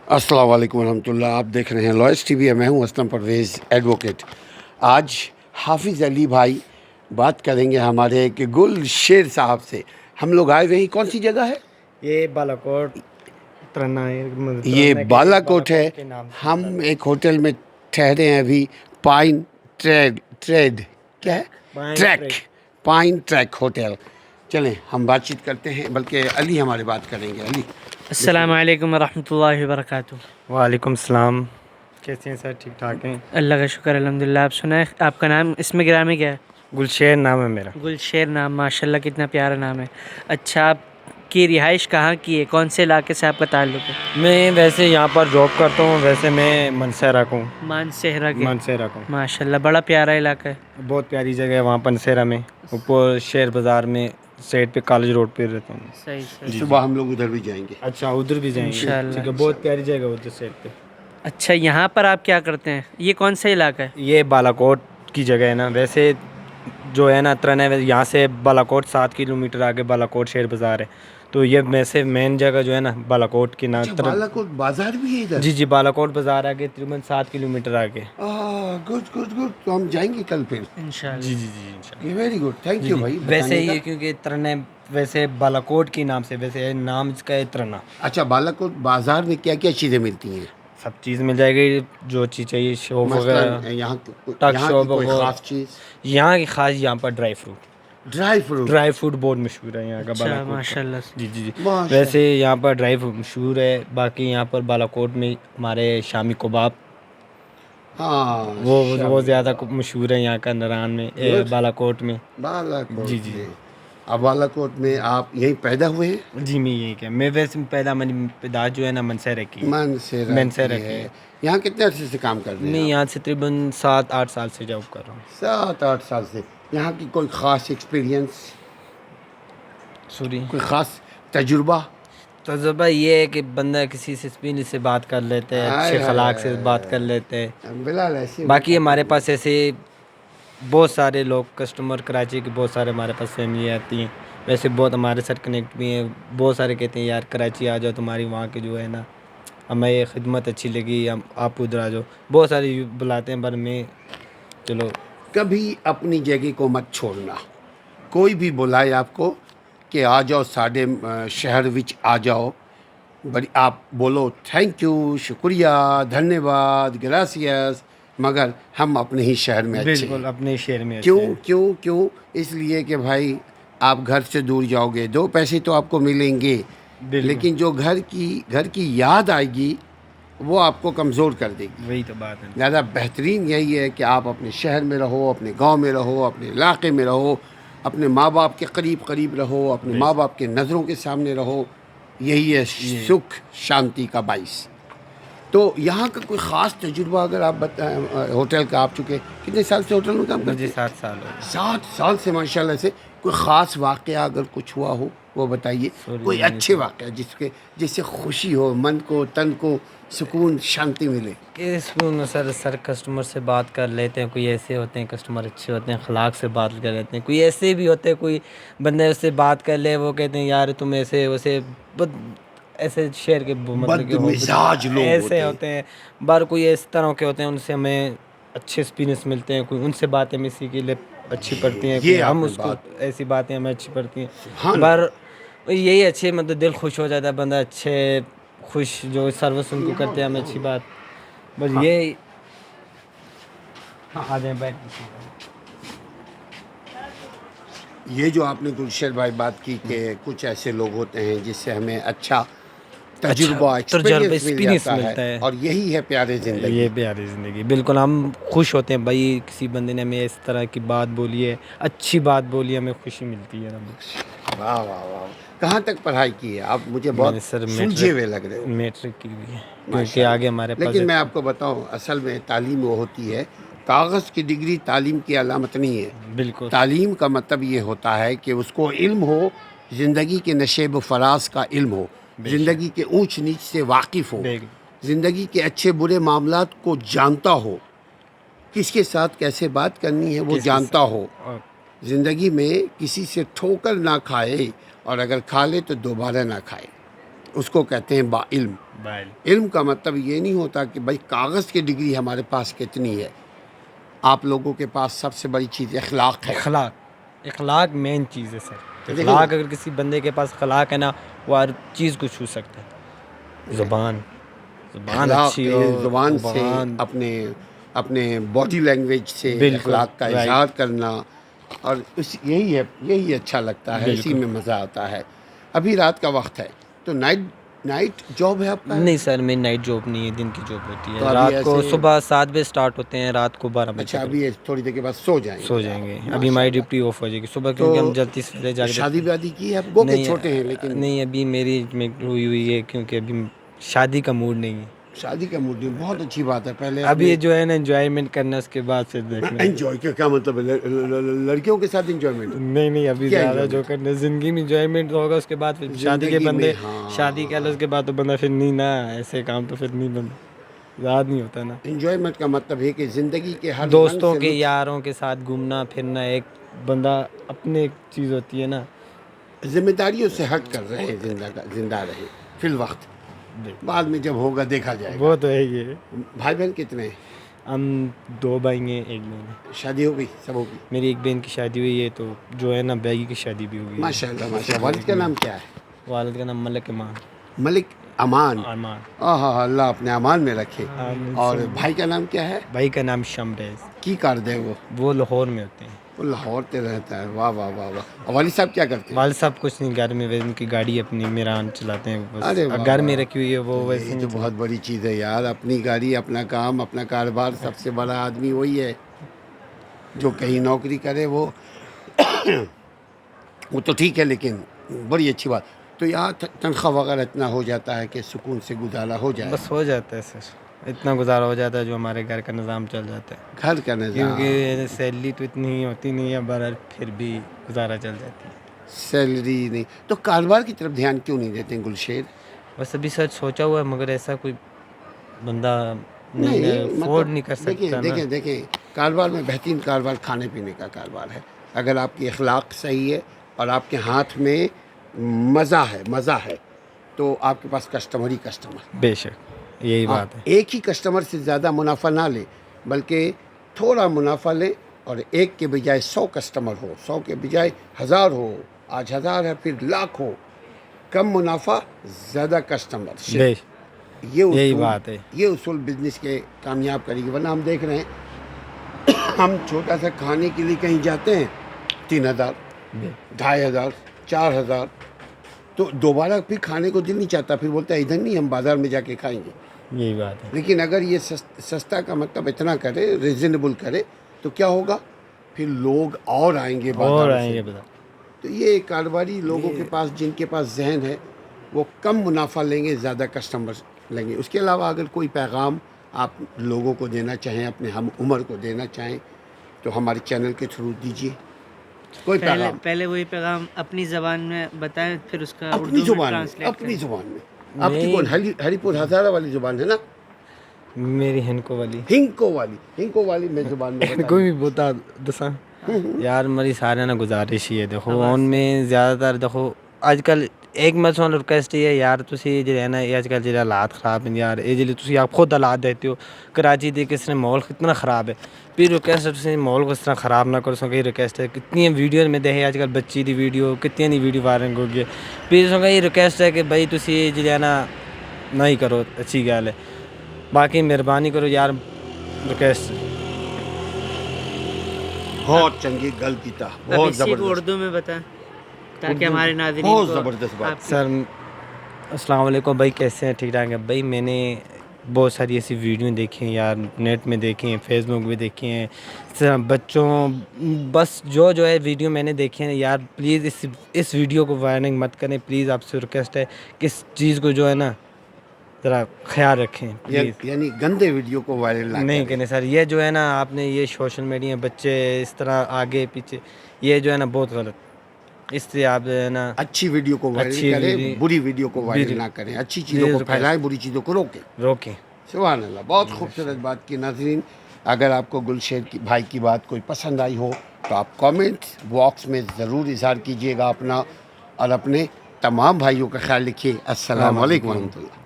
अस्सलाम वालेकुम रहमतुल्लाह। आप देख रहे हैं लॉयस टीवी। मैं हूं असलम परवेज़ एडवोकेट। आज हाफिज़ अली भाई बात करेंगे हमारे कि गुल शेर साहब से। हम लोग आए हुए हैं, कौन सी जगह है ये बालाकोट ये बालाकोट है। के नाम से हम एक होटल में ठहरे हैं अभी, पाइन ट्रेड क्या है, पाइन ट्रैक होटल। चलें हम बातचीत करते हैं, बल्कि अली हमारे बात करेंगे। अली, अस्सलाम वालेकुम वरहमतुल्लाहि वबरकातुहू। वालेकुम सलाम। कैसे हैं सर? ठीक ठाक हैं, अल्लाह का शुक्र अल्हम्दुलिल्लाह। आप सुनाए, आपका नाम इसमें गिरामी क्या है? गुलशेर नाम है मेरा। गुलशेर नाम, माशाल्लाह कितना प्यारा नाम है। अच्छा, आपकी रिहाइश कहाँ की है? कौन से इलाके से आपका ताल्लुक़ है? मैं वैसे यहाँ पर जॉब करता हूँ, वैसे मैं मनसेरा को हूँ। मानसेहरा के? मनसेरा को। माशाल्लाह बड़ा प्यारा इलाका है। बहुत प्यारी जगह है वहाँ मनसेरा में, ऊपर शेर बाज़ार में साइड पे कॉलेज रोड पे रहता हूँ। सही सही। सुबह हम लोग उधर भी जाएंगे। अच्छा, उधर भी जाएंगे इंशाअल्लाह। ठीक है, बहुत प्यारी जगह उधर साइड पे। अच्छा, यहाँ पर आप क्या करते हैं? ये कौन सा इलाका है? ये बालाकोट की जगह है ना, वैसे जो है ना तरन है, यहाँ से बालाकोट 7 किलोमीटर आगे बालाकोट शेर बाज़ार है। तो ये वैसे मेन जगह जो है ना बालाकोट की नाम। बालाकोट बाजार भी है इधर? जी जी, बालाकोट बाज़ार आगे तकरीबन 7 किलोमीटर आगे। Good good good. तो हम जाएंगे कल फिर। इंशाअल्लाह। जी जी जी इंशाल्लाह। वेरी गुड, थैंक यू भाई। वैसे बताने ये का। क्योंकि तरन है, वैसे बालाकोट के नाम से, वैसे नाम इसका है तरना। अच्छा, बालाकोट बाजार में क्या क्या चीज़ें मिलती हैं? सब चीज़ मिल जाएगी जो चीज़ चाहिए, शॉप वगैरह, मसलन यहाँ टक शॉप कोई वगैरह। खास चीज़? यहाँ की खास यहाँ पर ड्राई ड्राई फ्रूट बहुत मशहूर है यहाँ का अच्छा, बालाकोट का। माशाल्लाह। जी जी जी। माशाल्लाह। वैसे यहाँ पर ड्राई फ्रूट मशहूर है। बाकी यहाँ पर बालाकोट में हमारे शामी कबाब, हाँ, वो ज़्यादा मशहूर है यहाँ का नरान में, बालाकोट में। बालाकोट जी जी। में। अब बालाकोट में आप यहीं पैदा हुए हैं? जी, मैं यही क्या, मैं वैसे मेरी पैदाश जो है ना मनसेरा की। मनसेरा मनसेरा की की है। है। यहाँ कितने अरसे से काम कर रहे मैं हैं आप? यहाँ से तकरीबन 7-8 साल से जॉब कर रहा हूँ। 7-8 साल से। यहाँ की कोई ख़ास एक्सपीरियंस, सॉरी, कोई ख़ास तजुर्बा? तजुर्बा ये है कि बंदा किसी से स्पीड से बात कर लेते हैं, अच्छे अखलाक से बात कर लेते हैं। बिलाल ऐसे बाकी हमारे पास ऐसे बहुत सारे लोग, कस्टमर कराची के बहुत सारे हमारे पास फैमिली आती हैं। वैसे बहुत हमारे साथ कनेक्ट भी हैं। बहुत सारे कहते हैं यार कराची आ जाओ, तुम्हारी वहाँ के जो है ना हमें ये खिदमत अच्छी लगी, हम आप उधर आ जाओ। बहुत सारे बुलाते हैं, पर मैं चलो। कभी अपनी जगह को मत छोड़ना। कोई भी बुलाए आपको कि आ जाओ साडे शहर विच आ जाओ, बड़ी आप बोलो थैंक यू, शुक्रिया, धन्यवाद, ग्रासियस, मगर हम अपने ही शहर में अच्छे बिल्कुल हैं। अपने शहर में अच्छे क्यों हैं। क्यों क्यों? इसलिए कि भाई आप घर से दूर जाओगे, 2 पैसे तो आपको मिलेंगे, बिल्कुल। लेकिन जो घर की याद आएगी वो आपको कमज़ोर कर देगी। वही तो बात है। ज़्यादा बेहतरीन यही है कि आप अपने शहर में रहो, अपने गांव में रहो, अपने इलाके में रहो, अपने माँ बाप के करीब रहो, अपने माँ बाप के नज़रों के सामने रहो। यही है सुख शांति का बाइस। तो यहाँ का कोई ख़ास तजुर्बा अगर आप बताएं, होटल का आप चुके कितने साल से होटल में काम करते मुझे हैं? 7 साल हो गए। 7 साल से माशाल्लाह से। कोई ख़ास वाक़या अगर कुछ हुआ हो वो बताइए। कोई अच्छे वाक़या जिससे खुशी हो, मन को तन को सुकून शांति मिले। इसमें सर कस्टमर से बात कर लेते हैं। कोई ऐसे होते हैं कस्टमर अच्छे होते हैं, अखलाक से बात कर लेते हैं। कोई ऐसे भी होते हैं, कोई बंदे उससे बात कर ले, वो कहते हैं यार तुम ऐसे वैसे ऐसे शेयर के मतलब कि बदमिजाज लोग ऐसे होते हैं। बार कोई इस तरह के होते हैं, उनसे हमें अच्छे एक्सपीरियंस मिलते हैं। कोई उनसे बातें हमें सीखने के लिए अच्छी पड़ती हैं, ये कोई हम आपने उसको ऐसी बातें हमें अच्छी पड़ती हैं। हाँ। बार यही अच्छे, मतलब दिल खुश हो जाता है बंदा, अच्छे खुश जो सर्विस उनको करते हैं हमें अच्छी बात। बस ये आ जाए बैठ। ये जो आपने गुलशेर भाई बात की कि कुछ ऐसे लोग होते हैं जिससे हमें अच्छा तजुर्बा एक्सपीरियंस मिलता है, और यही है प्यारे ज़िंदगी। ये प्यारी ज़िंदगी। बिल्कुल हम खुश होते हैं भाई, किसी बंदे ने हमें इस तरह की बात बोली है, अच्छी बात बोली है, हमें खुशी मिलती है ना। वाह वाह वाह। कहाँ तक पढ़ाई की है आप? मुझे बहुत सर सुलझे हुए लग रहे हो। मैट्रिक की भी है, क्योंकि आगे हमारे पास लेकिन मैं आपको बताऊं, असल में तालीम वो होती है, कागज़ की डिग्री तालीम की अलामत नहीं है। बिल्कुल तालीम का मतलब ये होता है कि उसको इल्म हो, ज़िंदगी के नशेब फराज का इल्म हो, ज़िंदगी के ऊंच नीच से वाकिफ़ हो, ज़िंदगी के अच्छे बुरे मामलात को जानता हो, किसके साथ कैसे बात करनी है वो जानता हो, ज़िंदगी में किसी से ठोकर ना खाए, और अगर खा ले तो दोबारा ना खाए, उसको कहते हैं बाइल्म। علم کا مطلب یہ نہیں ہوتا کہ بھائی کاغذ کی ڈگری ہمارے پاس کتنی ہے. آپ لوگوں کے پاس سب سے بڑی چیز اخلاق ہے. اخلاق مین چیز ہے سر. اخلاق اگر کسی بندے کے پاس اخلاق ہے نا وہ ہر چیز کو چھو سکتا ہے. زبان اچھی ہو, زبان سے اپنے باڈی لینگویج سے اخلاق کا اظہار کرنا, اور یہی اچھا لگتا ہے, اسی میں مزہ آتا ہے. ابھی رات کا وقت ہے تو نائٹ جاب ہے آپ کا؟ نہیں سر میری نائٹ جاب نہیں ہے, دن کی جاب ہوتی ہے. رات کو صبح 7 بجے سٹارٹ ہوتے ہیں, رات کو 12 بجے. اچھا ابھی تھوڑی دیر کے بعد سو جائیں گے. ابھی ہماری ڈیوٹی آف ہو جائے گی صبح کیونکہ ہم جلدی سے جا کے. شادی وادی کی ہے آپ؟ نہیں چھوٹے ہیں لیکن. نہیں ابھی میری ہوئی ہے کیونکہ ابھی شادی کا موڈ نہیں ہے. شادی کا موڈ نہیں, بہت اچھی بات ہے. پہلے ابھی جو ہے نا انجوائمنٹ کرنا, اس کے بعد پھر دیکھنا. انجوائے کا کیا مطلب ہے؟ لڑکیوں کے ساتھ انجوائمنٹ؟ نہیں ابھی زیادہ جو کرنا زندگی میں انجوائمنٹ ہوگا, اس کے بعد پھر شادی کے بندے شادی کر لو, اس کے بعد تو بندہ پھر نہیں نا, ایسے کام تو پھر نہیں بندہ یاد نہیں ہوتا نا. انجوائمنٹ کا مطلب ہے کہ زندگی کے ہر دوستوں کے یاروں کے ساتھ گھومنا پھرنا, ایک بندہ اپنے ایک چیز ہوتی ہے نا, ذمہ داریوں سے ہٹ کر رہے زندہ رہے فی الوقت. بعد میں جب ہوگا دیکھا جائے گا. وہ تو ہے. یہ بھائی بہن کتنے ہیں؟ ہم 2 بھائی ہیں, 1 بہن ہے. شادی ہو گئی سب ہوگی؟ میری ایک بہن کی شادی ہوئی ہے, تو جو ہے نا بیگی کی شادی بھی ہوئی ہے. ماشاء اللہ ماشاء اللہ. والد کا نام کیا ہے؟ والد کا نام ملک امان. امان. اللہ اپنے امان میں رکھے. اور بھائی کا نام کیا ہے؟ بھائی کا نام شمریز. کی کار دے وہ لاہور میں ہوتے ہیں. وہ لاہور تے رہتا ہے. واہ واہ واہ واہ. والد صاحب کیا کرتے ہیں؟ والد صاحب کچھ نہیں, گھر میں ان کی گاڑی اپنی میران چلاتے ہیں. ارے گھر میں رکھی ہوئی ہے وہ. ویسے یہ تو بہت بڑی چیز ہے یار, اپنی گاڑی, اپنا کام, اپنا کاروبار. سب سے بڑا آدمی وہی ہے جو کہیں نوکری کرے. وہ تو ٹھیک ہے, لیکن بڑی اچھی بات. تو یہاں تنخواہ وغیرہ اتنا ہو جاتا ہے کہ سکون سے گزارا ہو جائے؟ بس ہو جاتا ہے سر, اتنا گزارا ہو جاتا ہے جو ہمارے گھر کا نظام چل جاتا ہے. گھر کا نظام, کیونکہ سیلری تو اتنی ہوتی نہیں ہے, بہرحال پھر بھی گزارا چل جاتی ہے. سیلری نہیں تو کاروبار کی طرف دھیان کیوں نہیں دیتے گلشیر؟ بس ابھی سر سوچا ہوا ہے, مگر ایسا کوئی بندہ نہیں افورڈ نہیں کر سکتا. دیکھیں کاروبار میں بہترین کاروبار کھانے پینے کا کاروبار ہے. اگر آپ کی اخلاق صحیح ہے اور آپ کے ہاتھ میں مزہ ہے تو آپ کے پاس کسٹمر ہی کسٹمر. بے شک یہی بات ہے. ایک ہی کسٹمر سے زیادہ منافع نہ لیں, بلکہ تھوڑا منافع لیں, اور 1 کے بجائے 100 کسٹمر ہو, 100 کے بجائے 1000 ہو. آج 1000 ہے پھر لاکھ ہو. کم منافع زیادہ کسٹمر. یہی بات ہے. یہ اصول بزنس کے کامیاب کرے گی. ورنہ ہم دیکھ رہے ہیں ہم چھوٹا سا کھانے کے لیے کہیں جاتے ہیں 3000 2500 4000, تو دوبارہ پھر کھانے کو دل نہیں چاہتا, پھر بولتا ہے ادھر نہیں, ہم بازار میں جا کے کھائیں گے. یہی بات ہے. لیکن اگر یہ سستا کا مطلب اتنا کرے, ریزنیبل کرے, تو کیا ہوگا, پھر لوگ اور آئیں گے بازار سے. تو یہ کاروباری لوگوں کے پاس, جن کے پاس ذہن ہے, وہ کم منافع لیں گے, زیادہ کسٹمر لیں گے. اس کے علاوہ اگر کوئی پیغام آپ لوگوں کو دینا چاہیں, اپنے ہم عمر کو دینا چاہیں, تو ہمارے چینل کے تھرو دیجیے کوئی پیغام. پہلے وہی پیغام اپنی زبان میں بتائیں, پھر اس کا اپنی زبان میں. اپنی زبان میں. آپ کی کون ہری پور ہزارہ والی زبان ہے نا؟ میری ہنکو والی میں زبان میں کوئی بھی بتا دساں یار. میری سارے نا گزارش ہی ہے, دیکھو ان میں زیادہ تر دیکھو اج کل ایک میں سن ریکویسٹ یہ ہے یار, تسی جو ہے نا یہ اج کل جو حالات خراب ہیں یار, یہ جی تسی آپ خود حالات دیتے ہو. کراچی دے کس نے ماحول کتنا خراب ہے, پھر ریکویسٹ ہے تسی ماحول کو اس طرح خراب نہ کرو. سو یہ ریکویسٹ ہے, کتنی ویڈیو میں دیکھے اج کل بچی دی ویڈیو, کتنی ویڈیو وائرل ہو گئی. پھر سو یہ ریکویسٹ ہے کہ بھائی تسی جو ہے نا نہیں کرو, اچھی گل ہے. باقی مہربانی کرو یار, ریکویسٹ. بہت چنگی گل کیتا, بہت زبردست. اردو میں بتائیں تاکہ ہمارے ناظرین بہت زبردست بات. سر السلام علیکم بھائی, کیسے ہیں؟ ٹھیک ٹھاک ہے بھائی. میں نے بہت ساری ایسی ویڈیو دیکھی ہیں یار, نیٹ میں دیکھی ہیں, فیس بک میں دیکھی ہیں, بچوں بس جو ہے ویڈیو میں نے دیکھی ہیں یار. پلیز اس ویڈیو کو وائرل مت کریں پلیز, آپ سے ریکویسٹ ہے کہ اس چیز کو جو ہے نا ذرا خیال رکھیں پلیز. یعنی گندے ویڈیو کو وائرل نہیں کریں سر. یہ جو ہے نا آپ نے یہ سوشل میڈیا بچے اس طرح آگے پیچھے, یہ جو ہے نا بہت غلط. اس سے آپ جو ہے نا اچھی ویڈیو کو وائرل کریں, بری ویڈیو کو وائرل نہ کریں. اچھی چیزوں کو پھیلائیں, بری چیزوں کو روکیں. سبحان اللہ, بہت خوبصورت بات کی. ناظرین, اگر آپ کو گلشیر کی بھائی کی بات کوئی پسند آئی ہو تو آپ کامنٹ باکس میں ضرور اظہار کیجیے گا اپنا, اور اپنے تمام بھائیوں کا خیال رکھیے. السلام علیکم ورحمۃ اللہ.